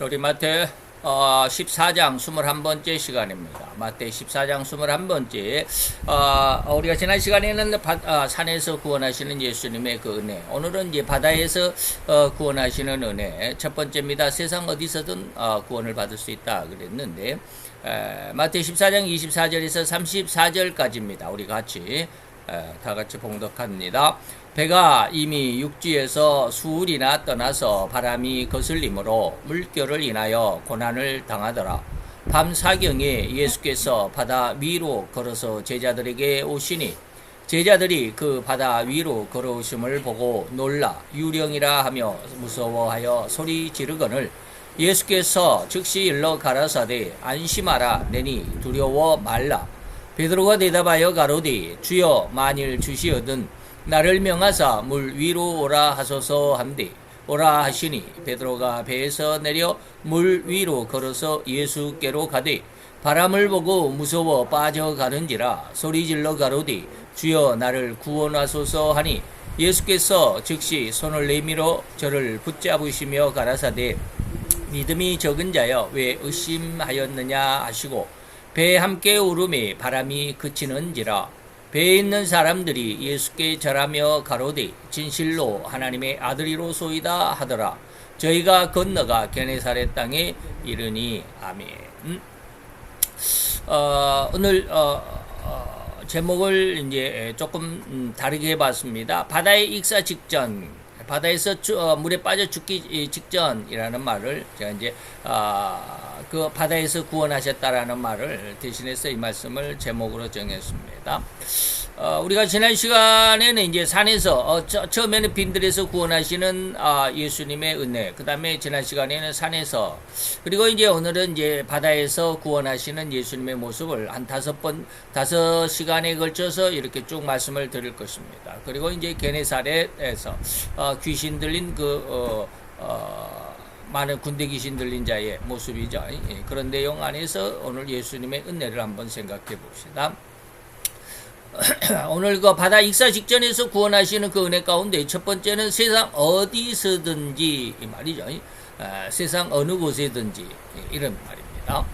우리 마태 14장 21번째 시간입니다. 마태 14장 21번째. 우리가 지난 시간에는 산에서 구원하시는 예수님의 그 은혜, 오늘은 이제 바다에서 구원하시는 은혜 첫 번째입니다. 세상 어디서든 구원을 받을 수 있다 그랬는데, 마태 14장 24절에서 34절까지입니다. 우리 같이 다 같이 봉독합니다. 배가 이미 육지에서 수울이나 떠나서 바람이 거슬림으로 물결을 인하여 고난을 당하더라. 밤 사경에 예수께서 바다 위로 걸어서 제자들에게 오시니 제자들이 그 바다 위로 걸어오심을 보고 놀라 유령이라 하며 무서워하여 소리 지르거늘 예수께서 즉시 일러 가라사대 안심하라 내니 두려워 말라. 베드로가 대답하여 가로되 주여 만일 주시어든 나를 명하사 물 위로 오라 하소서 함되 오라 하시니 베드로가 배에서 내려 물 위로 걸어서 예수께로 가되 바람을 보고 무서워 빠져가는지라 소리질러 가로되 주여 나를 구원하소서 하니 예수께서 즉시 손을 내밀어 저를 붙잡으시며 가라사대 믿음이 적은 자여 왜 의심하였느냐 하시고 배에 함께 오르매 바람이 그치는지라. 배에 있는 사람들이 예수께 절하며 가로되 진실로 하나님의 아들이로소이다 하더라. 저희가 건너가 게네사렛 땅에 이르니 아멘. 오늘 제목을 이제 조금 다르게 해봤습니다. 바다에 익사 직전, 바다에서 물에 빠져 죽기 직전이라는 말을 제가 이제 그 바다에서 구원하셨다라는 말을 대신해서 이 말씀을 제목으로 정했습니다. 우리가 지난 시간에는 이제 산에서 처음에는 빈들에서 구원하시는 예수님의 은혜, 그 다음에 지난 시간에는 산에서, 그리고 이제 오늘은 이제 바다에서 구원하시는 예수님의 모습을 한 5시간에 걸쳐서 이렇게 쭉 말씀을 드릴 것입니다. 그리고 이제 게네사렛에서 귀신 들린 많은 군대 귀신 들린 자의 모습이죠. 그런 내용 안에서 오늘 예수님의 은혜를 한번 생각해 봅시다. 오늘 그 바다 익사 직전에서 구원하시는 그 은혜 가운데 첫 번째는 세상 어디서든지 이 말이죠. 세상 어느 곳에든지 이런 말입니다.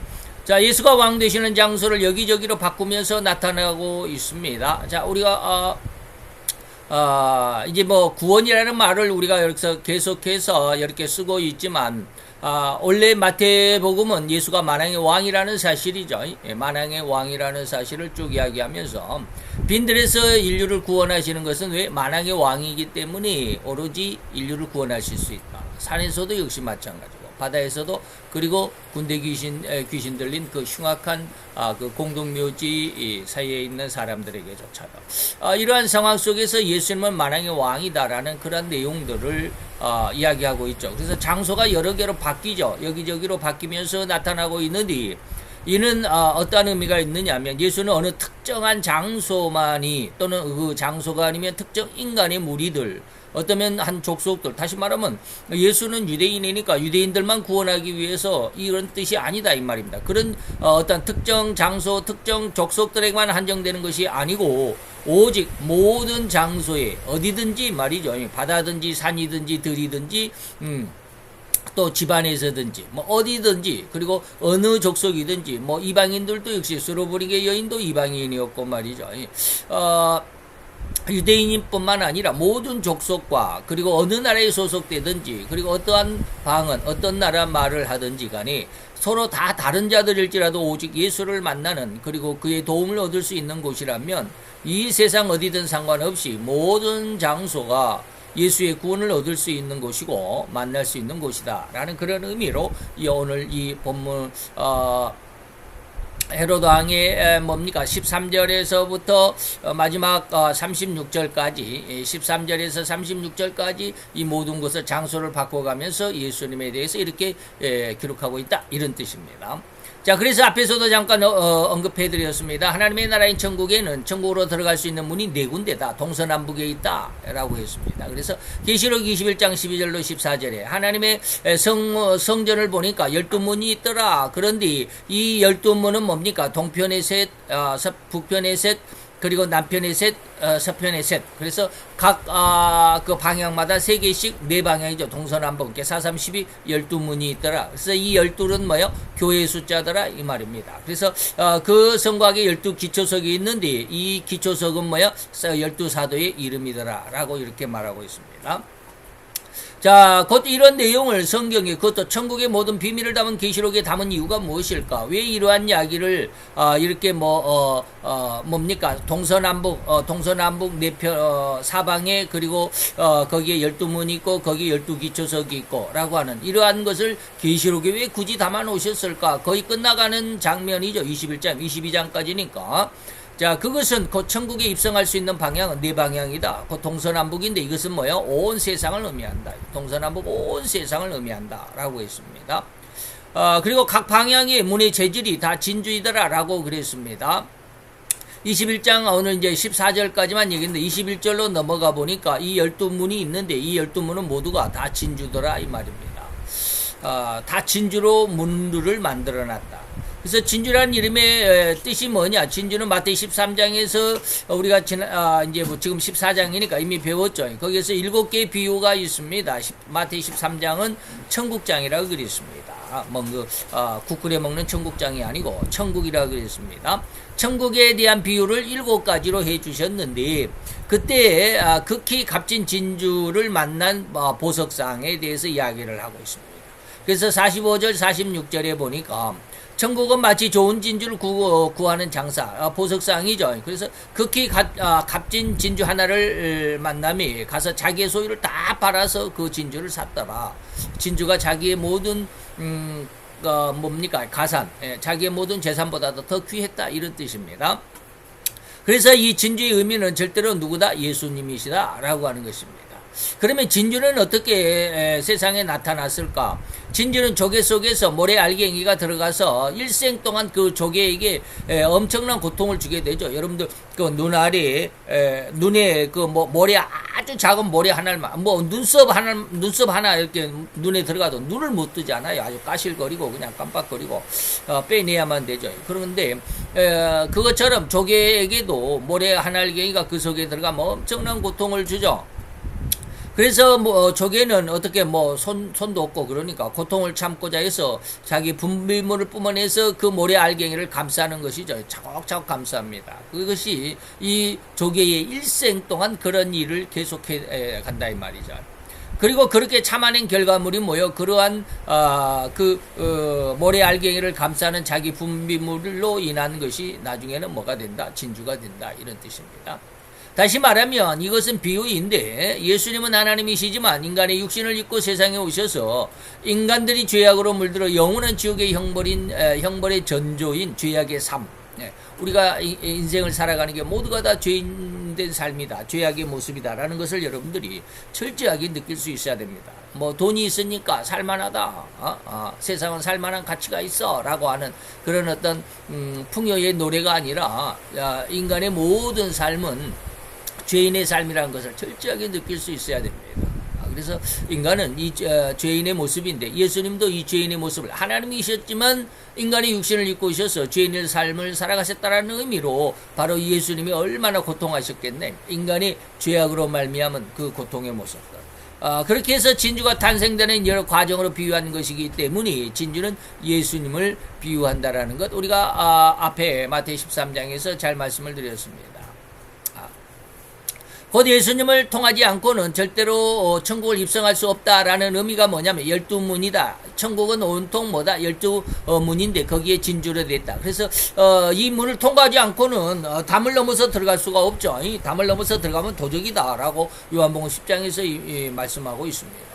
자, 예수가 왕 되시는 장소를 여기저기로 바꾸면서 나타나고 있습니다. 자, 우리가 이제 뭐 구원이라는 말을 우리가 여기서 계속해서 이렇게 쓰고 있지만 원래 마태복음은 예수가 만왕의 왕이라는 사실이죠. 만왕의 왕이라는 사실을 쭉 이야기하면서 빈들에서 인류를 구원하시는 것은 왜 만왕의 왕이기 때문에 오로지 인류를 구원하실 수 있다. 산에서도 역시 마찬가지고 바다에서도, 그리고 군대 귀신 들린 그 흉악한 그 공동묘지 사이에 있는 사람들에게조차도 이러한 상황 속에서 예수님은 만왕의 왕이다라는 그런 내용들을 이야기하고 있죠. 그래서 장소가 여러 개로 바뀌죠. 여기저기로 바뀌면서 나타나고 있는데, 이는 어떤 의미가 있느냐면 예수는 어느 특정한 장소만이, 또는 그 장소가 아니면 특정 인간의 무리들, 어쩌면 한 족속들, 다시 말하면 예수는 유대인이니까 유대인들만 구원하기 위해서 이런 뜻이 아니다 이 말입니다. 그런 어떤 특정 장소, 특정 족속들에게만 한정되는 것이 아니고 오직 모든 장소에 어디든지 말이죠. 바다든지 산이든지 들이든지 또 집안에서든지 뭐 어디든지, 그리고 어느 족속이든지, 뭐 이방인들도 역시 스로브리게 여인도 이방인이었고 말이죠. 유대인뿐만 아니라 모든 족속과, 그리고 어느 나라에 소속되든지, 그리고 어떠한 방언, 어떤 나라 말을 하든지 간에 서로 다 다른 자들일지라도 오직 예수를 만나는, 그리고 그의 도움을 얻을 수 있는 곳이라면 이 세상 어디든 상관없이 모든 장소가 예수의 구원을 얻을 수 있는 곳이고 만날 수 있는 곳이다 라는 그런 의미로 오늘 이 본문 헤로드 왕의 뭡니까 13절에서부터 마지막 36절까지, 13절에서 36절까지 이 모든 것을 장소를 바꿔가면서 예수님에 대해서 이렇게 기록하고 있다 이런 뜻입니다. 자, 그래서 앞에서도 잠깐 언급해드렸습니다. 하나님의 나라인 천국에는 천국으로 들어갈 수 있는 문이 4군데다 동서남북에 있다 라고 했습니다. 그래서 계시록 21장 12절로 14절에 하나님의 성전을 보니까 12문이 있더라. 그런데 이 12문은 뭡니까? 동편에 셋, 북편에 셋, 그리고 남편의 셋, 서편의 셋. 그래서 각 그 방향마다 세 개씩 네 방향이죠. 동서남북. 4, 3, 12, 12문이 있더라. 그래서 이 12는 뭐요? 교회의 숫자더라 이 말입니다. 그래서 그 성곽에 12기초석이 있는데 이 기초석은 뭐요? 12사도의 이름이더라 라고 이렇게 말하고 있습니다. 자, 곧 이런 내용을 성경에, 그것도 천국의 모든 비밀을 담은 계시록에 담은 이유가 무엇일까? 왜 이러한 이야기를 이렇게 뭡니까? 동서남북 네편 사방에, 그리고 거기에 12문이 있고 거기에 12기초석이 있고 라고 하는 이러한 것을 계시록에 왜 굳이 담아 놓으셨을까? 거의 끝나가는 장면이죠. 21장, 22장까지니까. 자, 그것은 곧 천국에 입성할 수 있는 방향은 네 방향이다. 곧 동서남북인데 이것은 뭐예요? 온 세상을 의미한다. 동서남북 온 세상을 의미한다. 라고 했습니다. 그리고 각 방향의 문의 재질이 다 진주이더라. 라고 그랬습니다. 21장 오늘 이제 14절까지만 얘기했는데 21절로 넘어가 보니까 이 12문이 있는데 이 12문은 모두가 다 진주더라. 이 말입니다. 다 진주로 문들을 만들어 놨다. 그래서 진주라는 이름의 뜻이 뭐냐? 진주는 마태이 13장에서 우리가 이제 지금 14장이니까 이미 배웠죠. 거기에서 7개의 비유가 있습니다. 마태이 13장은 천국장이라고 그랬습니다. 국 끓여 먹는 천국장이 아니고 천국이라고 그랬습니다. 천국에 대한 비유를 7가지로 해 주셨는데 그때 극히 값진 진주를 만난 보석상에 대해서 이야기를 하고 있습니다. 그래서 45절 46절에 보니까 천국은 마치 좋은 진주를 구하는 장사, 보석상이죠. 그래서 극히 값진 진주 하나를 만남이 가서 자기의 소유를 다 팔아서 그 진주를 샀더라. 진주가 자기의 모든 가산, 자기의 모든 재산보다도 더 귀했다 이런 뜻입니다. 그래서 이 진주의 의미는 절대로 누구다? 예수님이시다 라고 하는 것입니다. 그러면 진주는 어떻게 세상에 나타났을까? 진주는 조개 속에서 모래 알갱이가 들어가서 일생 동안 그 조개에게 엄청난 고통을 주게 되죠. 여러분들 그 눈에 그 모래 아주 작은 모래 하나만 눈썹 하나 이렇게 눈에 들어가도 눈을 못 뜨잖아요. 아주 까실거리고 그냥 깜빡거리고 빼내야만 되죠. 그런데 그것처럼 조개에게도 모래 한 알갱이가 그 속에 들어가면 엄청난 고통을 주죠. 그래서 조개는 어떻게 손도 없고 그러니까 고통을 참고자 해서 자기 분비물을 뿜어내서 그 모래 알갱이를 감싸는 것이죠. 차곡차곡 감쌉니다. 그것이 이 조개의 일생 동안 그런 일을 계속해 간다 이 말이죠. 그리고 그렇게 참아낸 결과물이 뭐요? 그러한 모래 알갱이를 감싸는 자기 분비물로 인한 것이 나중에는 뭐가 된다? 진주가 된다 이런 뜻입니다. 다시 말하면 이것은 비유인데 예수님은 하나님이시지만 인간의 육신을 입고 세상에 오셔서 인간들이 죄악으로 물들어 영원한 지옥의 형벌의 전조인 죄악의 삶, 우리가 인생을 살아가는 게 모두가 다 죄인된 삶이다, 죄악의 모습이다라는 것을 여러분들이 철저하게 느낄 수 있어야 됩니다. 돈이 있으니까 살만하다, 세상은 살만한 가치가 있어 라고 하는 그런 어떤 풍요의 노래가 아니라 인간의 모든 삶은 죄인의 삶이라는 것을 철저하게 느낄 수 있어야 됩니다. 그래서 인간은 이 죄인의 모습인데 예수님도 이 죄인의 모습을 하나님이셨지만 인간의 육신을 입고 오셔서 죄인의 삶을 살아가셨다는 의미로 바로 예수님이 얼마나 고통하셨겠네. 인간이 죄악으로 말미암은 그 고통의 모습들. 그렇게 해서 진주가 탄생되는 여러 과정으로 비유한 것이기 때문에 진주는 예수님을 비유한다라는 것 우리가 앞에 마태이 13장에서 잘 말씀을 드렸습니다. 곧 예수님을 통하지 않고는 절대로 천국을 입성할 수 없다라는 의미가 뭐냐면 12문이다. 천국은 온통 12문인데 거기에 진주로 됐다. 그래서 이 문을 통과하지 않고는 담을 넘어서 들어갈 수가 없죠. 이 담을 넘어서 들어가면 도적이다라고 요한복음 10장에서 말씀하고 있습니다.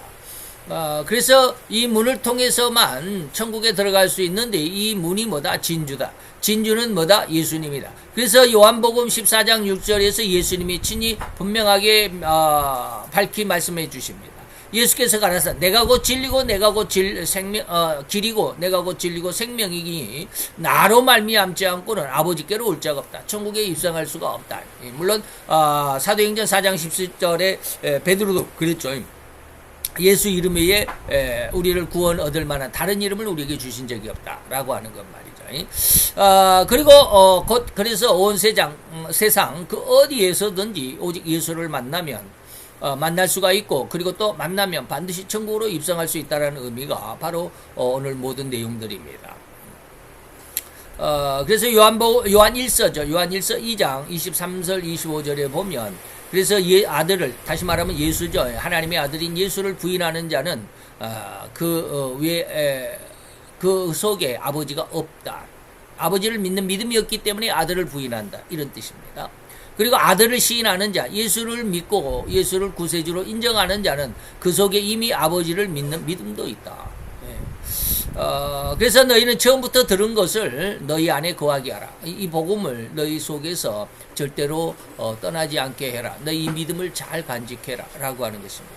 그래서 이 문을 통해서만 천국에 들어갈 수 있는데 이 문이 진주다. 진주는 예수님이다. 그래서 요한복음 14장 6절에서 예수님이 친히 분명하게 밝히 말씀해 주십니다. 예수께서 가라사 내가 곧 진리고 내가 곧 길이고 내가 곧 진리고 생명이니 나로 말미암지 않고는 아버지께로 올 자가 없다. 천국에 입성할 수가 없다. 물론 사도행전 4장 10절에 베드로도 그랬죠. 예수 이름 외에 우리를 구원 얻을 만한 다른 이름을 우리에게 주신 적이 없다라고 하는 것 말이죠. 그리고 곧 그래서 온 세상 그 어디에서든지 오직 예수를 만나면 만날 수가 있고, 그리고 또 만나면 반드시 천국으로 입성할 수 있다는 의미가 바로 오늘 모든 내용들입니다. 그래서 요한 1서죠. 요한 1서 2장 23절 25절에 보면, 그래서 아들을, 다시 말하면 예수죠. 하나님의 아들인 예수를 부인하는 자는 그 속에 아버지가 없다. 아버지를 믿는 믿음이 없기 때문에 아들을 부인한다. 이런 뜻입니다. 그리고 아들을 시인하는 자, 예수를 믿고 예수를 구세주로 인정하는 자는 그 속에 이미 아버지를 믿는 믿음도 있다. 그래서 너희는 처음부터 들은 것을 너희 안에 거하게 하라. 이 복음을 너희 속에서 절대로 떠나지 않게 해라. 너희 믿음을 잘 간직해라 라고 하는 것입니다.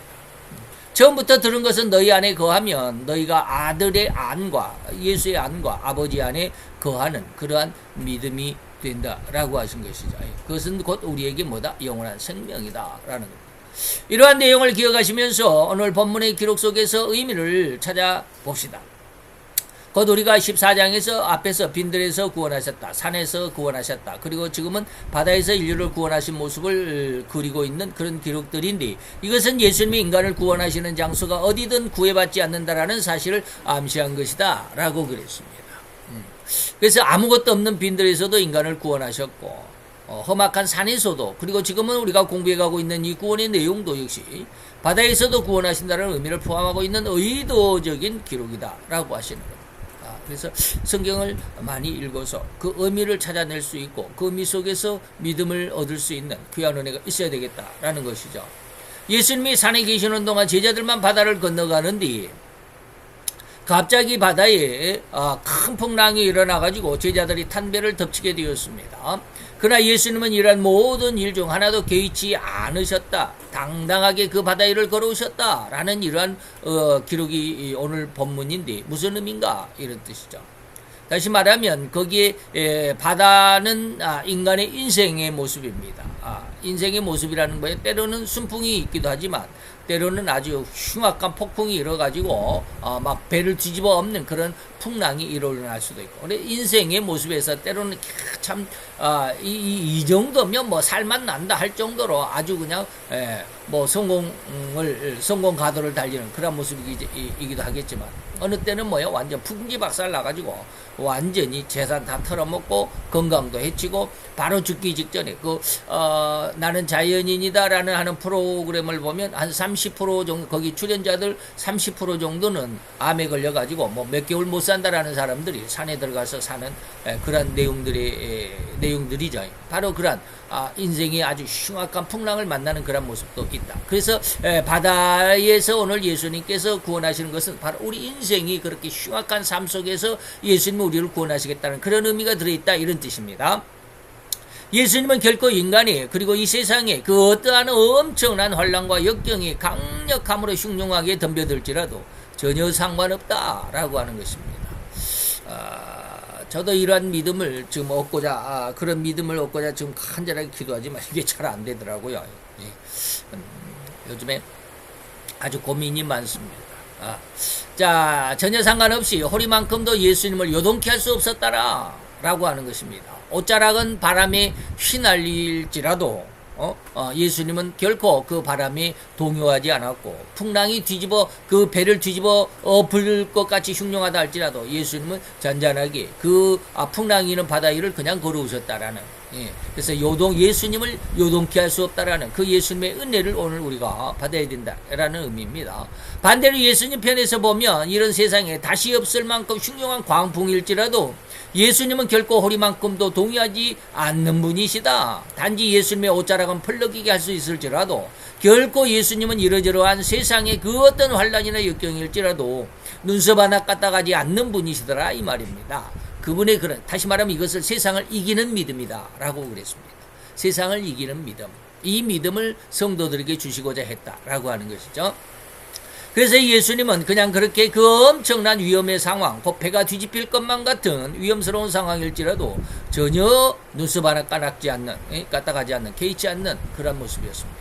처음부터 들은 것은 너희 안에 거하면 너희가 아들의 안과 예수의 안과 아버지 안에 거하는 그러한 믿음이 된다라고 하신 것이죠. 그것은 곧 우리에게 뭐다? 영원한 생명이다라는 겁니다. 이러한 내용을 기억하시면서 오늘 본문의 기록 속에서 의미를 찾아봅시다. 곧 우리가 14장에서 앞에서 빈들에서 구원하셨다, 산에서 구원하셨다, 그리고 지금은 바다에서 인류를 구원하신 모습을 그리고 있는 그런 기록들인데, 이것은 예수님이 인간을 구원하시는 장소가 어디든 구애받지 않는다라는 사실을 암시한 것이다 라고 그랬습니다. 그래서 아무것도 없는 빈들에서도 인간을 구원하셨고, 험악한 산에서도, 그리고 지금은 우리가 공부해가고 있는 이 구원의 내용도 역시 바다에서도 구원하신다는 의미를 포함하고 있는 의도적인 기록이다 라고 하시는 겁니다. 그래서 성경을 많이 읽어서 그 의미를 찾아낼 수 있고, 그 의미 속에서 믿음을 얻을 수 있는 귀한 은혜가 있어야 되겠다라는 것이죠. 예수님이 산에 계시는 동안 제자들만 바다를 건너가는데 갑자기 바다에 큰 풍랑이 일어나가지고 제자들이 탄 배를 덮치게 되었습니다. 그러나 예수님은 이러한 모든 일 중 하나도 개의치 않으셨다. 당당하게 그 바다 위를 걸어오셨다. 라는 이러한 기록이 오늘 본문인데 무슨 의미인가? 이런 뜻이죠. 다시 말하면 거기에 바다는 인간의 인생의 모습입니다. 인생의 모습이라는 거에 때로는 순풍이 있기도 하지만 때로는 아주 흉악한 폭풍이 일어가지고 막 배를 뒤집어 엎는 그런 풍랑이 일어날 수도 있고, 근데 인생의 모습에서 때로는 참 이 정도면 뭐 살만 난다 할 정도로 아주 그냥 뭐 성공 가도를 달리는 그런 모습이기도 하겠지만, 어느 때는 뭐요, 완전 풍지박살 나가지고 완전히 재산 다 털어먹고 건강도 해치고 바로 죽기 직전에 나는 자연인이다라는 하는 프로그램을 보면 한 30% 정도, 거기 출연자들 30% 정도는 암에 걸려가지고 뭐 몇 개월 못 산다라는 사람들이 산에 들어가서 사는 그런 내용들이죠. 바로 그런 인생이 아주 흉악한 풍랑을 만나는 그런 모습도 있다. 그래서 바다에서 오늘 예수님께서 구원하시는 것은 바로 우리 인생이 그렇게 흉악한 삶 속에서 예수님이 우리를 구원하시겠다는 그런 의미가 들어있다, 이런 뜻입니다. 예수님은 결코 인간이, 그리고 이 세상에 그 어떠한 엄청난 환난과 역경이 강력함으로 흉흉하게 덤벼들지라도 전혀 상관없다라고 하는 것입니다. 저도 이러한 믿음을 지금 얻고자, 그런 믿음을 얻고자 지금 간절하게 기도하지만 이게 잘 안 되더라고요. 요즘에 아주 고민이 많습니다. 자, 전혀 상관없이 호리만큼도 예수님을 요동케 할 수 없었다라 라고 하는 것입니다. 옷자락은 바람에 휘날릴지라도 예수님은 결코 그 바람에 동요하지 않았고, 풍랑이 그 배를 뒤집어 엎을 것 같이 흉흉하다 할지라도 예수님은 잔잔하게 그 풍랑이 있는 바다 위를 그냥 걸어오셨다라는, 그래서 예수님을 요동케 할 수 없다라는 그 예수님의 은혜를 오늘 우리가 받아야 된다라는 의미입니다. 반대로 예수님 편에서 보면 이런 세상에 다시 없을 만큼 흉흉한 광풍일지라도 예수님은 결코 호리만큼도 동의하지 않는 분이시다. 단지 예수님의 옷자락은 펄럭이게 할 수 있을지라도 결코 예수님은 이러저러한 세상의 그 어떤 환난이나 역경일지라도 눈썹 하나 까딱하지 않는 분이시더라, 이 말입니다. 그분의 다시 말하면 이것을 세상을 이기는 믿음이다 라고 그랬습니다. 세상을 이기는 믿음, 이 믿음을 성도들에게 주시고자 했다라고 하는 것이죠. 그래서 예수님은 그냥 그렇게 그 엄청난 위험의 상황, 곧 배가 뒤집힐 것만 같은 위험스러운 상황일지라도 전혀 눈썹 하나 까딱하지 않는, 개의치 않는 그런 모습이었습니다.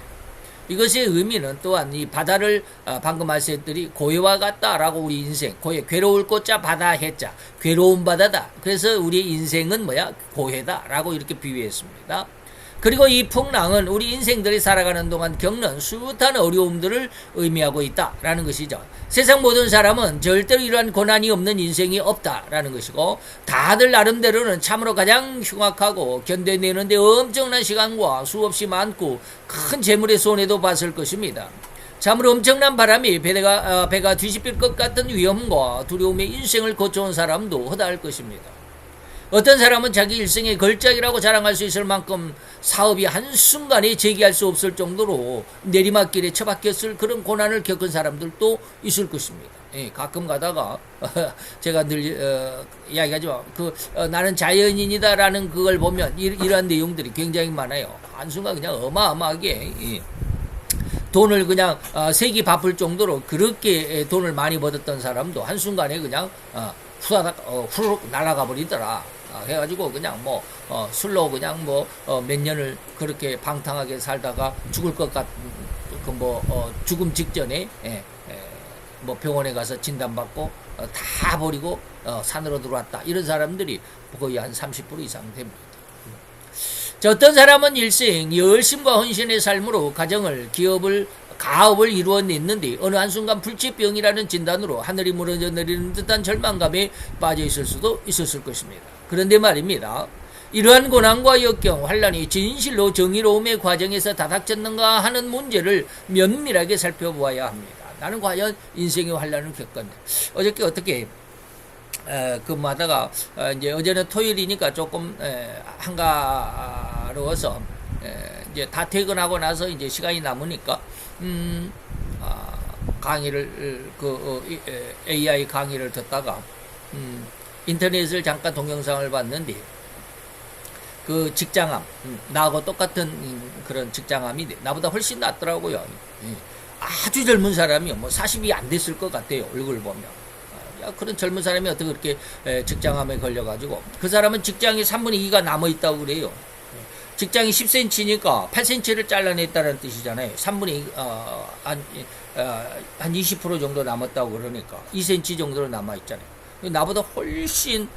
이것의 의미는 또한 이 바다를 방금 말씀드린 고해와 같다라고 우리 인생 고해 괴로울 꽃자 바다 해자 괴로운 바다다. 그래서 우리 인생은 뭐야 고해다라고 이렇게 비유했습니다. 그리고 이 풍랑은 우리 인생들이 살아가는 동안 겪는 숱한 어려움들을 의미하고 있다라는 것이죠. 세상 모든 사람은 절대로 이러한 고난이 없는 인생이 없다라는 것이고 다들 나름대로는 참으로 가장 흉악하고 견뎌내는데 엄청난 시간과 수없이 많고 큰 재물의 손해도 봤을 것입니다. 참으로 엄청난 바람이 배가 뒤집힐 것 같은 위험과 두려움의 인생을 거쳐온 사람도 허다할 것입니다. 어떤 사람은 자기 일생의 걸작이라고 자랑할 수 있을 만큼 사업이 한순간에 재기할 수 없을 정도로 내리막길에 처박혔을 그런 고난을 겪은 사람들도 있을 것입니다. 예, 가끔 가다가 제가 늘 이야기하지만 나는 자연인이다라는 그걸 보면 이러한 내용들이 굉장히 많아요. 한순간 그냥 어마어마하게 돈을 그냥 세기 바쁠 정도로 그렇게 돈을 많이 벌었던 사람도 한순간에 그냥 후루룩 날아가 버리더라. 해가지고 그냥 술로 그냥 몇 년을 그렇게 방탕하게 살다가 죽을 것 같은 죽음 직전에 병원에 가서 진단받고 다 버리고 산으로 들어왔다. 이런 사람들이 거의 한 30% 이상 됩니다. 자, 어떤 사람은 일생 열심과 헌신의 삶으로 가업을 이루어냈는데 어느 한순간 불치병이라는 진단으로 하늘이 무너져 내리는 듯한 절망감에 빠져 있을 수도 있었을 것입니다. 그런데 말입니다. 이러한 고난과 역경, 환란이 진실로 정의로움의 과정에서 다닥쳤는가 하는 문제를 면밀하게 살펴보아야 합니다. 나는 과연 인생의 환란을 겪었네. 어저께 어떻게 근무하다가 이제 어제는 토요일이니까 조금 한가로워서 이제 다 퇴근하고 나서 이제 시간이 남으니까 강의를 AI 강의를 듣다가 인터넷을 잠깐 동영상을 봤는데 그 직장암 나하고 똑같은 그런 직장암이 나보다 훨씬 낫더라고요. 아주 젊은 사람이 40이 안 됐을 것 같아요. 얼굴 보면. 그런 젊은 사람이 어떻게 그렇게 직장암에 걸려가지고 그 사람은 직장이 3분의 2가 남아있다고 그래요. 직장이 10cm니까 8cm를 잘라냈다는 뜻이잖아요. 3분의 2, 한 20% 정도 남았다고 그러니까 2cm 정도로 남아있잖아요. 나보다 훨씬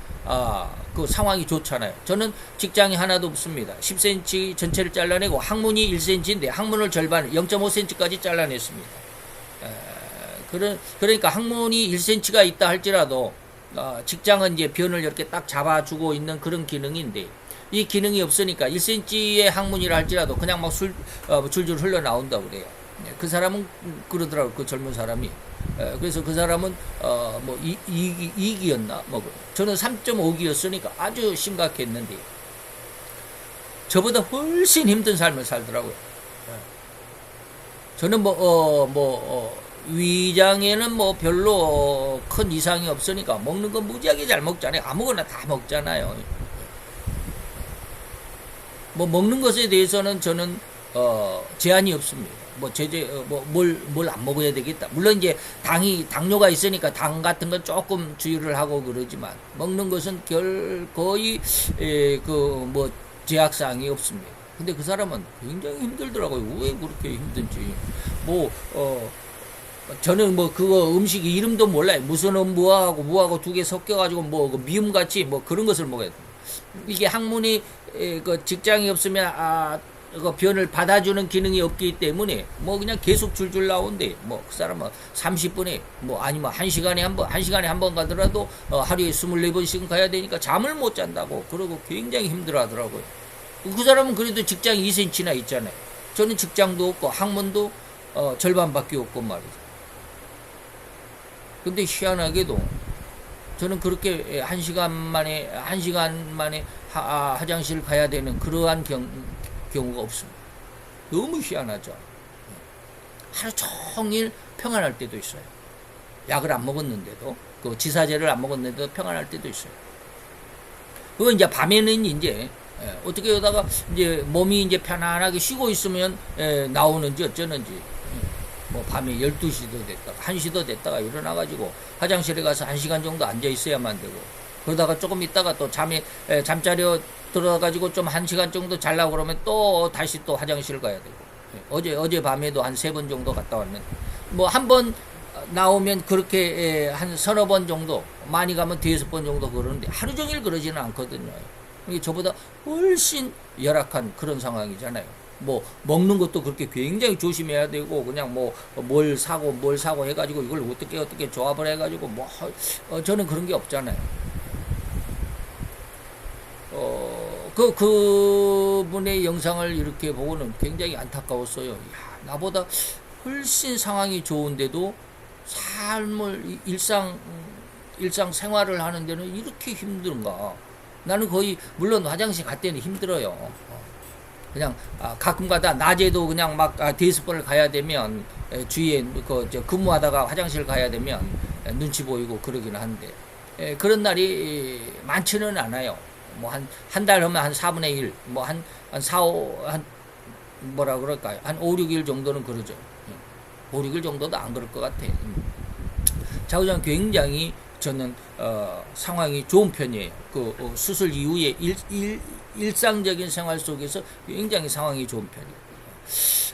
그 상황이 좋잖아요. 저는 직장이 하나도 없습니다. 10cm 전체를 잘라내고 항문이 1cm인데 항문을 절반 0.5cm까지 잘라냈습니다. 그러니까 항문이 1cm가 있다 할지라도 직장은 이제 변을 이렇게 딱 잡아주고 있는 그런 기능인데 이 기능이 없으니까 1cm의 항문이라 할지라도 그냥 막 줄줄 흘러나온다고 그래요. 그 사람은 그러더라고요. 그 젊은 사람이. 그래서 그 사람은 2기였나? 저는 3.5기였으니까 아주 심각했는데 저보다 훨씬 힘든 삶을 살더라고요. 저는 위장에는 별로 큰 이상이 없으니까 먹는 건 무지하게 잘 먹잖아요. 아무거나 다 먹잖아요. 먹는 것에 대해서는 저는 제한이 없습니다. 뭘 안 먹어야 되겠다. 물론 이제 당뇨가 있으니까 당 같은 건 조금 주의를 하고 그러지만 먹는 것은 거의 제약사항이 없습니다. 근데 그 사람은 굉장히 힘들더라고요. 왜 그렇게 힘든지. 저는 그거 음식 이름도 몰라요. 무슨 무하고 두 개 섞여가지고 미음같이 그런 것을 먹어야 돼. 이게 항문이 직장이 없으면 그 변을 받아주는 기능이 없기 때문에 그냥 계속 줄줄 나오는데 그 사람은 30분에 아니면 1시간에 한 번 가더라도 하루에 24번씩은 가야 되니까 잠을 못 잔다고 그러고 굉장히 힘들어 하더라고요. 그 사람은 그래도 직장이 2cm나 있잖아요. 저는 직장도 없고 항문도 절반밖에 없고 말이죠. 근데 희한하게도 저는 그렇게 1시간 만에 화장실 가야 되는 그러한 경우가 없습니다. 너무 희한하죠. 하루 종일 평안할 때도 있어요. 약을 안 먹었는데도, 그 지사제를 안 먹었는데도 평안할 때도 있어요. 그건 이제 밤에는 이제 어떻게 하다가 이제 몸이 이제 편안하게 쉬고 있으면 나오는지 어쩌는지 밤에 12시도 됐다가 1시도 됐다가 일어나가지고 화장실에 가서 1시간 정도 앉아 있어야만 되고 그러다가 조금 있다가 또 잠자려 들어가가지고 좀 1시간 정도 자려고 그러면 또 다시 또 화장실 가야 되고 어제 밤에도 한 3번 정도 갔다 왔는데, 뭐 한 번 나오면 그렇게 한 서너 번 정도, 많이 가면 5번 정도 그러는데 하루 종일 그러지는 않거든요. 이게 저보다 훨씬 열악한 그런 상황이잖아요. 뭐 먹는 것도 그렇게 굉장히 조심해야 되고, 그냥 뭐 뭘 사고 해가지고 이걸 어떻게 조합을 해가지고 뭐 저는 그런 게 없잖아요. 그분의 영상을 이렇게 보고는 굉장히 안타까웠어요. 야, 나보다 훨씬 상황이 좋은데도 삶을, 일상 생활을 하는 데는 이렇게 힘든가. 나는 거의, 물론 화장실 갈 때는 힘들어요. 그냥 가끔 가다 낮에도 그냥 막 5번을 가야 되면, 주위에 근무하다가 화장실 가야 되면 눈치 보이고 그러기는 한데, 그런 날이 많지는 않아요. 뭐 한 달 하면 한 4분의 1, 뭐 한 4, 5, 뭐라 그럴까요? 한 5, 6일 정도는 그러죠. 5, 6일 정도도 안 그럴 것 같아. 자우장 굉장히 저는 상황이 좋은 편이에요. 수술 이후에 일상적인 생활 속에서 굉장히 상황이 좋은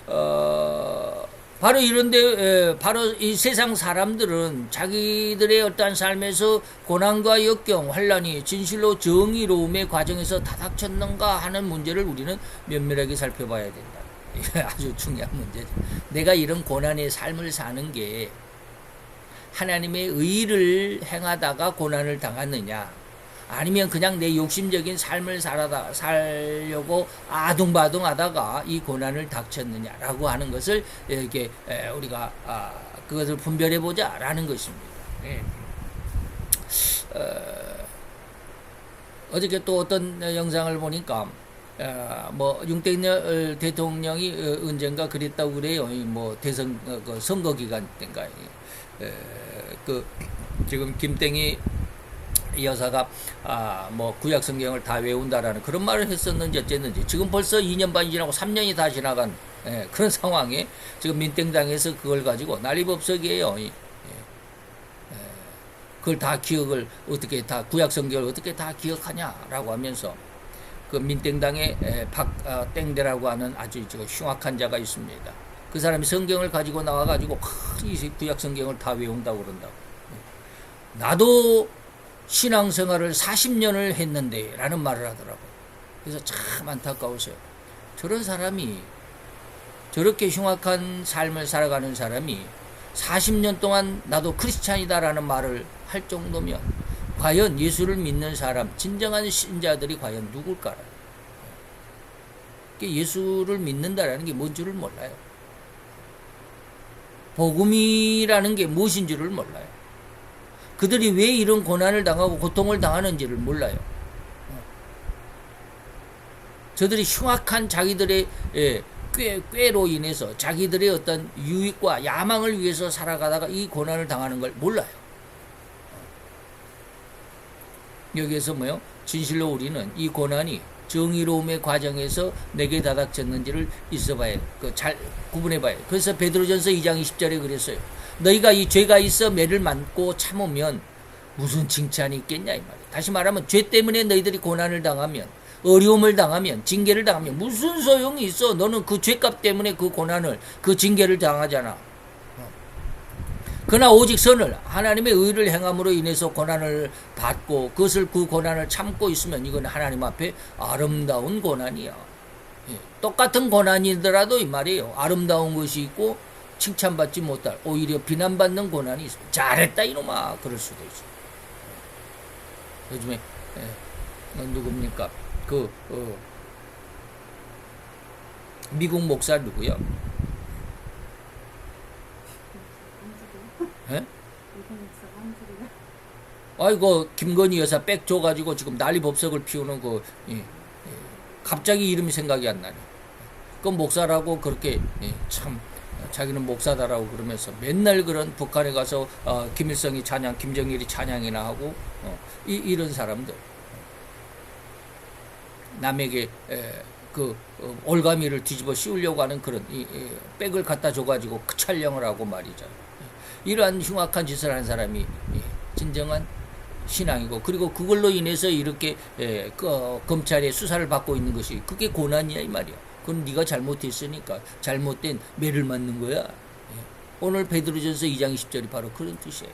편이에요. 바로 이런데, 바로 이 세상 사람들은 자기들의 어떠한 삶에서 고난과 역경, 환란이 진실로 정의로움의 과정에서 다닥쳤는가 하는 문제를 우리는 면밀하게 살펴봐야 된다. 이게 아주 중요한 문제죠. 내가 이런 고난의 삶을 사는 게 하나님의 의를 행하다가 고난을 당하느냐, 아니면 그냥 내 욕심적인 삶을 살려고 아둥바둥 하다가 이 고난을 닥쳤느냐라고 하는 것을 이렇게 우리가 그것을 분별해 보자라는 것입니다. 어저께 또 어떤 영상을 보니까 뭐 윤석열 대통령이 언젠가 그랬다고 그래요. 뭐 대선 선거 기간 때인가. 지금 김땡이 여사가 뭐 구약 성경을 다 외운다라는 그런 말을 했었는지 어쨌는지, 지금 벌써 2년 반이 지나고 3년이 다 지나간 그런 상황에 지금 민땡당에서 그걸 가지고 난리법석이에요. 그걸 다 기억을 어떻게 다 구약 성경을 어떻게 다 기억하냐라고 하면서, 그 민땡당의 박땡대라고 하는 아주 흉악한 자가 있습니다. 그 사람이 성경을 가지고 나와가지고 이 구약 성경을 다 외운다고 그런다고. 나도 신앙생활을 40년을 했는데 라는 말을 하더라고요. 그래서 참 안타까우세요. 저런 사람이, 저렇게 흉악한 삶을 살아가는 사람이 40년 동안 나도 크리스찬이다 라는 말을 할 정도면 과연 예수를 믿는 사람, 진정한 신자들이 과연 누굴까라. 예수를 믿는다라는 게 뭔 줄을 몰라요. 복음이라는 게 무엇인 줄을 몰라요. 그들이 왜 이런 고난을 당하고 고통을 당하는지를 몰라요. 저들이 흉악한 자기들의 꾀로 인해서 자기들의 어떤 유익과 야망을 위해서 살아가다가 이 고난을 당하는 걸 몰라요. 여기에서 뭐요? 진실로 우리는 이 고난이 정의로움의 과정에서 내게 다닥쳤는지를 있어봐야, 잘 구분해봐야. 그래서 베드로전서 2장 20절에 그랬어요. 너희가 이 죄가 있어 매를 맞고 참으면 무슨 칭찬이 있겠냐 이 말이에요. 다시 말하면 죄 때문에 너희들이 고난을 당하면, 어려움을 당하면, 징계를 당하면 무슨 소용이 있어? 너는 그 죄값 때문에 그 고난을, 그 징계를 당하잖아. 그러나 오직 선을, 하나님의 의를 행함으로 인해서 고난을 받고 그 고난을 참고 있으면 이건 하나님 앞에 아름다운 고난이야. 똑같은 고난이더라도 이 말이에요. 아름다운 것이 있고 칭찬받지 못할, 오히려 비난받는 고난이 있어. 잘했다 이놈아, 그럴 수도 있어. 요즘에 누굽니까? 미국 목사 누구요? 예? 아이고, 김건희 여사 백 줘가지고 지금 난리법석을 피우는 갑자기 이름이 생각이 안 나네. 그 목사라고 그렇게 참 자기는 목사다라고 그러면서 맨날 그런 북한에 가서 김일성이 찬양, 김정일이 찬양이나 하고 이런 사람들, 남에게 올가미를 뒤집어 씌우려고 하는 그런 백을 갖다 줘가지고 그 촬영을 하고 말이죠. 이러한 흉악한 짓을 한 사람이 진정한 신앙이고, 그리고 그걸로 인해서 이렇게 검찰의 수사를 받고 있는 것이, 그게 고난이야 이 말이야. 그건 네가 잘못했으니까 잘못된 매를 맞는 거야. 예. 오늘 베드로전서 2장 20절이 바로 그런 뜻이에요.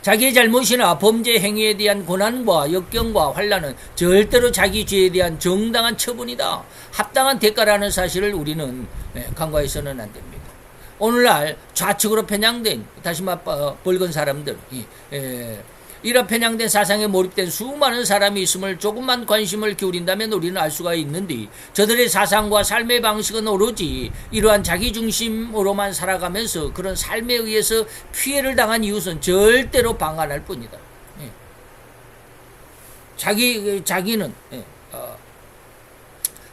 자기의 잘못이나 범죄 행위에 대한 고난과 역경과 환난은 절대로 자기 죄에 대한 정당한 처분이다. 합당한 대가라는 사실을 우리는 간과해서는 안 됩니다. 오늘날 좌측으로 편향된 다시 말해 벌건 사람들, 이런 편향된 사상에 몰입된 수많은 사람이 있음을 조금만 관심을 기울인다면 우리는 알 수가 있는데, 저들의 사상과 삶의 방식은 오로지 이러한 자기중심으로만 살아가면서 그런 삶에 의해서 피해를 당한 이웃은 절대로 방관할 뿐이다. 자기는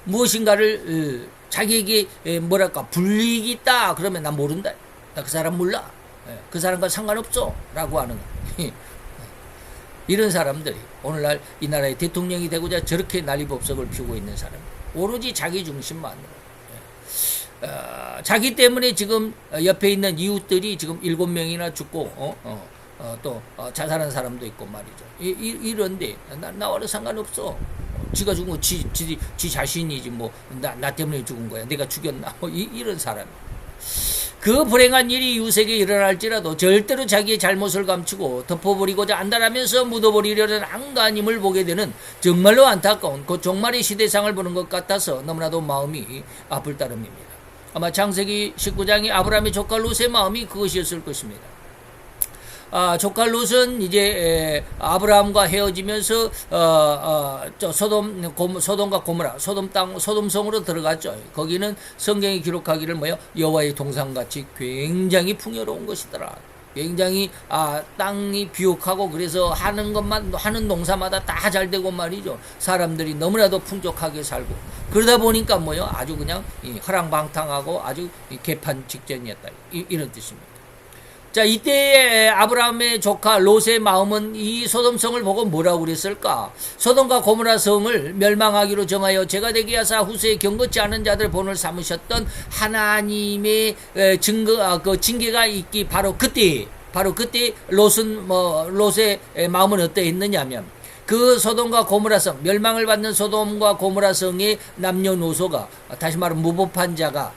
무엇인가를 자기에게 뭐랄까 불이익이 있다 그러면 난 모른다, 나 그 사람 몰라, 그 사람과 상관없어 라고 하는 거예요. 이런 사람들이 오늘날 이 나라의 대통령이 되고자 저렇게 난리법석을 피우고 있는 사람, 오로지 자기 중심만으로, 자기 때문에 지금 옆에 있는 이웃들이 지금 7명이나 죽고 또 자살한 사람도 있고 말이죠. 이런데 나와는 상관없어. 지가 죽은 거 지 자신이지 뭐 나 때문에 죽은 거야, 내가 죽였나, 이런 사람. 그 불행한 일이 이웃에게 일어날지라도 절대로 자기의 잘못을 감추고 덮어버리고자 안달하면서 묻어버리려는 안간힘을 보게 되는 정말로 안타까운 그 종말의 시대상을 보는 것 같아서 너무나도 마음이 아플 따름입니다. 아마 창세기 19장의 아브라함의 조카 롯의 마음이 그것이었을 것입니다. 조카 롯은 이제 아브라함과 헤어지면서 소돔과 고모라, 소돔성으로 들어갔죠. 거기는 성경이 기록하기를 여호와의 동산같이 굉장히 풍요로운 것이더라. 굉장히 땅이 비옥하고 그래서 하는 농사마다 다 잘 되고 말이죠. 사람들이 너무나도 풍족하게 살고 그러다 보니까 아주 그냥 허랑방탕하고 아주 개판 직전이었다, 이런 뜻입니다. 자, 이때의 아브라함의 조카 롯의 마음은 이 소돔성을 보고 뭐라고 그랬을까? 소돔과 고모라 성을 멸망하기로 정하여 제가 되게 하사 후세에 경건치 않은 자들 본을 삼으셨던 하나님의 징계가 있기 바로 그때 롯의 마음은 어떠했느냐면, 그 소돔과 고모라성, 멸망을 받는 소돔과 고모라성의 남녀노소가, 다시 말하면 무법한 자가,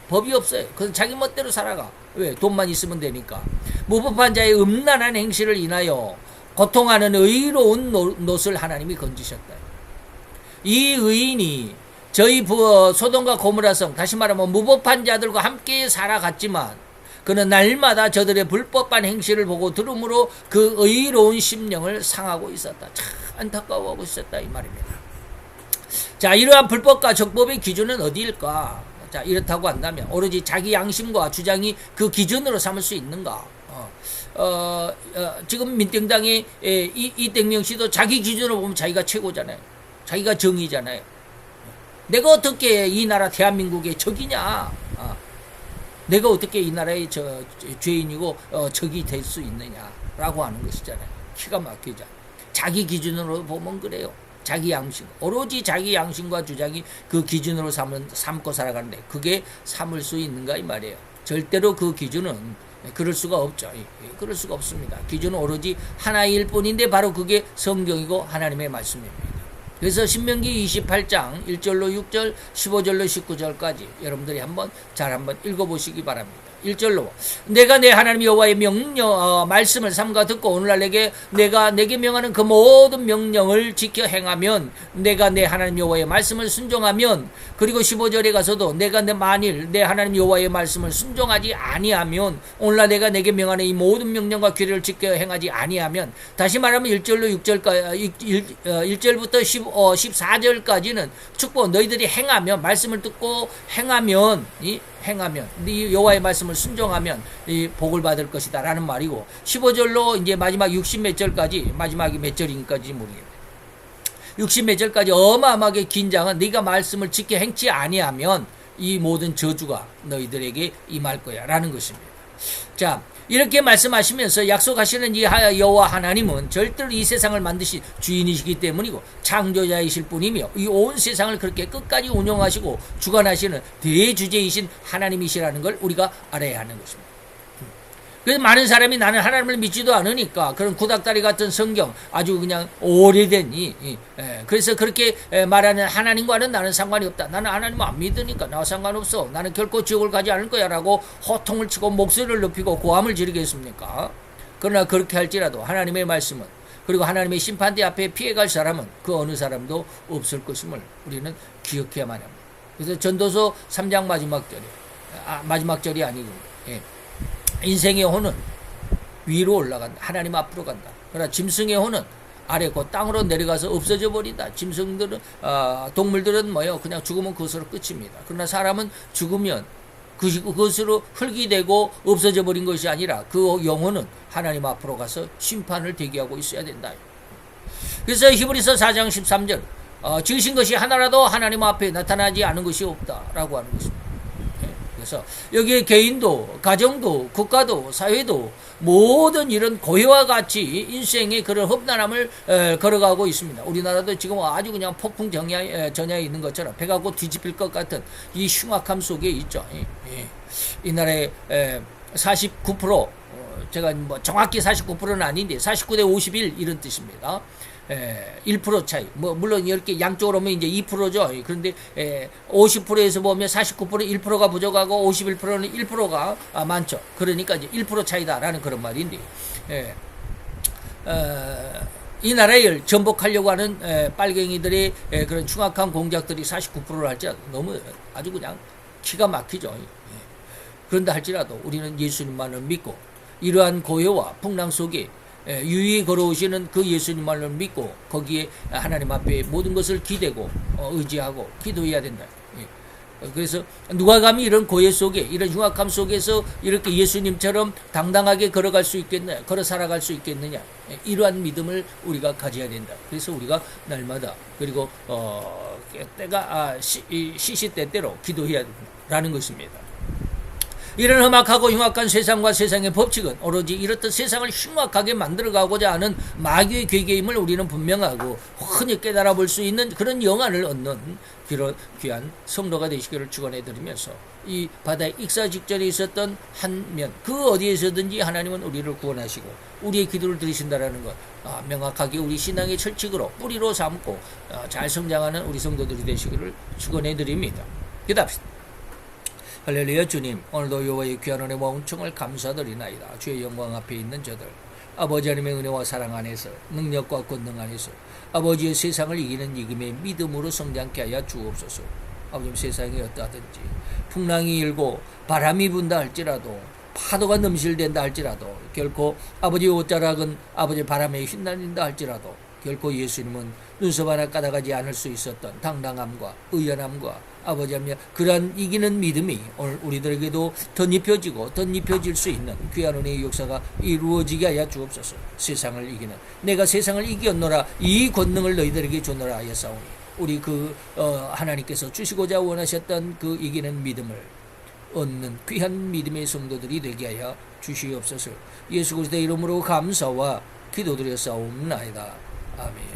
법이 없어요. 그건 자기 멋대로 살아가. 왜? 돈만 있으면 되니까. 무법한 자의 음란한 행실을 인하여 고통하는 의로운 롯을 하나님이 건지셨다. 이 의인이 저희 소돔과 고모라성, 다시 말하면 무법한 자들과 함께 살아갔지만 그는 날마다 저들의 불법한 행실을 보고 들음으로 그 의로운 심령을 상하고 있었다. 참 안타까워하고 있었다, 이 말입니다. 자, 이러한 불법과 적법의 기준은 어디일까? 자, 이렇다고 한다면 오로지 자기 양심과 주장이 그 기준으로 삼을 수 있는가? 지금 민정당의 이땡명 씨도 자기 기준으로 보면 자기가 최고잖아요. 자기가 정의잖아요. 내가 어떻게 이 나라 대한민국의 적이냐? 내가 어떻게 이 나라의 죄인이고 적이 될 수 있느냐라고 하는 것이잖아요. 기가 막히죠. 자기 기준으로 보면 그래요. 자기 양심, 오로지 자기 양심과 주장이 그 기준으로 삼고 살아가는데 그게 삼을 수 있는가 이 말이에요. 절대로 그 기준은 그럴 수가 없죠. 그럴 수가 없습니다. 기준은 오로지 하나일 뿐인데 바로 그게 성경이고 하나님의 말씀입니다. 그래서 신명기 28장 1절로 6절, 15절로 19절까지 여러분들이 한번 읽어보시기 바랍니다. 1절로 내가 내 하나님 여호와의 말씀을 삼가 듣고 오늘날 내가 내게 명하는 그 모든 명령을 지켜 행하면, 내가 내 하나님 여호와의 말씀을 순종하면, 그리고 15절에 가서도 내가 만일 내 하나님 여호와의 말씀을 순종하지 아니하면, 오늘날 내가 내게 명하는 이 모든 명령과 규례를 지켜 행하지 아니하면, 다시 말하면 1절부터 14절까지는 축복, 너희들이 행하면, 말씀을 듣고 행하면 네 여호와의 말씀을 순종하면 이 복을 받을 것이다 라는 말이고, 15절로 이제 마지막 60 몇 절까지, 마지막이 몇 절인까지 모르겠네, 60 몇 절까지 어마어마하게 긴 장은 네가 말씀을 지켜 행치 아니하면 이 모든 저주가 너희들에게 임할 거야 라는 것입니다. 자, 이렇게 말씀하시면서 약속하시는 이 여호와 하나님은 절대로 이 세상을 만드신 주인이시기 때문이고 창조자이실 뿐이며 이 온 세상을 그렇게 끝까지 운영하시고 주관하시는 대주제이신 하나님이시라는 걸 우리가 알아야 하는 것입니다. 그래서 많은 사람이 나는 하나님을 믿지도 않으니까 그런 구닥다리 같은 성경 아주 그냥 오래된 그래서 그렇게 말하는 하나님과는 나는 상관이 없다. 나는 하나님 안 믿으니까 나 상관없어. 나는 결코 지옥을 가지 않을 거야 라고 호통을 치고 목소리를 높이고 고함을 지르겠습니까? 그러나 그렇게 할지라도 하나님의 말씀은 그리고 하나님의 심판대 앞에 피해갈 사람은 그 어느 사람도 없을 것임을 우리는 기억해야만 합니다. 그래서 전도서 3장 마지막 절이 마지막 절이 아니고 인생의 혼은 위로 올라간다. 하나님 앞으로 간다. 그러나 짐승의 혼은 아래 그 땅으로 내려가서 없어져 버린다. 짐승들은 동물들은 뭐요? 그냥 죽으면 그것으로 끝입니다. 그러나 사람은 죽으면 그것으로 흙이 되고 없어져 버린 것이 아니라 그 영혼은 하나님 앞으로 가서 심판을 대기하고 있어야 된다. 그래서 히브리서 4장 13절 지으신 것이 하나라도 하나님 앞에 나타나지 않은 것이 없다라고 하는 것입니다. 그래서 여기에 개인도 가정도 국가도 사회도 모든 이런 고해와 같이 인생의 그런 험난함을 걸어가고 있습니다. 우리나라도 지금 아주 그냥 폭풍 전야에 있는 것처럼 배가 곧 뒤집힐 것 같은 이 흉악함 속에 있죠. 이 나라의 49% 제가 뭐 정확히 49%는 아닌데 49대 51 이런 뜻입니다. 1% 차이. 물론 이렇게 양쪽으로 보면 이제 2%죠. 그런데 50%에서 보면 49% 1%가 부족하고 51%는 1%가 많죠. 그러니까 이제 1% 차이다라는 그런 말인데, 이 나라를 전복하려고 하는 빨갱이들의 그런 흉악한 공작들이 49%를 할지라도 너무 아주 그냥 기가 막히죠. 그런다 할지라도 우리는 예수님만을 믿고 이러한 고요와 풍랑 속에 유유히 걸어오시는 그 예수님만을 믿고 거기에 하나님 앞에 모든 것을 기대고 의지하고 기도해야 된다. 그래서 누가 감히 이런 고해 속에 이런 흉악함 속에서 이렇게 예수님처럼 당당하게 걸어갈 수 있겠느냐, 걸어 살아갈 수 있겠느냐, 이러한 믿음을 우리가 가져야 된다. 그래서 우리가 날마다 그리고 때가 시시때때로 기도해야 된다라는 것입니다. 이런 험악하고 흉악한 세상과 세상의 법칙은 오로지 이렇듯 세상을 흉악하게 만들어가고자 하는 마귀의 괴계임을 우리는 분명하고 흔히 깨달아 볼 수 있는 그런 영안을 얻는 귀한 성도가 되시기를 축원해드리면서 이 바다의 익사 직전에 있었던 한 면 그 어디에서든지 하나님은 우리를 구원하시고 우리의 기도를 들으신다라는 것 명확하게 우리 신앙의 철칙으로 뿌리로 삼고 잘 성장하는 우리 성도들이 되시기를 축원해드립니다. 기도합시다. 할렐루야. 주님, 오늘도 여호와의 귀한 은혜와 은총을 감사드리나이다. 주의 영광 앞에 있는 저들 아버지 하나님의 은혜와 사랑 안에서 능력과 권능 안에서 아버지의 세상을 이기는 이김의 믿음으로 성장케 하여 주옵소서. 아버지 세상이 어떠하든지 풍랑이 일고 바람이 분다 할지라도 파도가 넘실댄다 할지라도 결코 아버지의 옷자락은 아버지 바람에 휘날린다 할지라도 결코 예수님은 눈썹 하나 까다가지 않을 수 있었던 당당함과 의연함과 아버지 하며 그러한 이기는 믿음이 오늘 우리들에게도 덧입혀지고 덧입혀질 수 있는 귀한 은혜의 역사가 이루어지게 하여 주옵소서. 세상을 이기는 내가 세상을 이겼노라 이 권능을 너희들에게 줬노라 하였사오니 우리 하나님께서 주시고자 원하셨던 그 이기는 믿음을 얻는 귀한 믿음의 성도들이 되게 하여 주시옵소서. 예수 그리스도의 이름으로 감사와 기도드렸사옵나이다. 아멘.